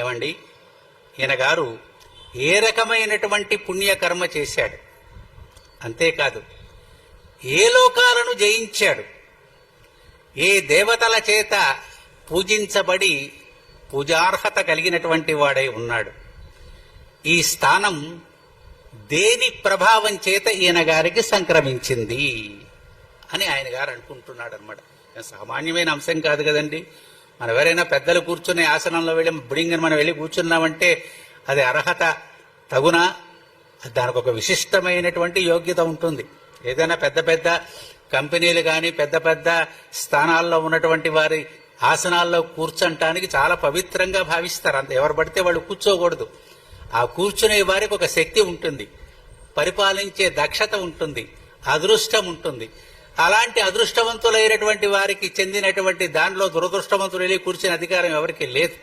ఏమండి, ఈయన గారు ఏ రకమైనటువంటి పుణ్యకర్మ చేశాడు, అంతేకాదు ఏ లోకాలను జయించాడు, ఏ దేవతల చేత పూజించబడి పూజార్హత కలిగినటువంటి వాడై ఉన్నాడు, ఈ స్థానం దేని ప్రభావం చేత ఈయన గారికి సంక్రమించింది అని ఆయన గారు అనుకుంటున్నాడు అనమాట. సామాన్యమైన అంశం కాదు కదండి. మనం ఎవరైనా పెద్దలు కూర్చునే ఆసనంలో వెళ్ళి బుడింగని మనం వెళ్ళి కూర్చున్నామంటే అది అర్హత తగునా, దానికి ఒక విశిష్టమైనటువంటి యోగ్యత ఉంటుంది. ఏదైనా పెద్ద పెద్ద కంపెనీలు కానీ పెద్ద పెద్ద స్థానాల్లో ఉన్నటువంటి వారి ఆసనాల్లో కూర్చోటానికి చాలా పవిత్రంగా భావిస్తారు. అంత ఎవరు పడితే వాళ్ళు కూర్చోకూడదు. ఆ కూర్చునే వారికి ఒక శక్తి ఉంటుంది, పరిపాలించే దక్షత ఉంటుంది, అదృష్టం ఉంటుంది. అలాంటి అదృష్టవంతులైనటువంటి వారికి చెందినటువంటి దానిలో దురదృష్టవంతులు వెళ్ళి కూర్చునే అధికారం ఎవరికి లేదు.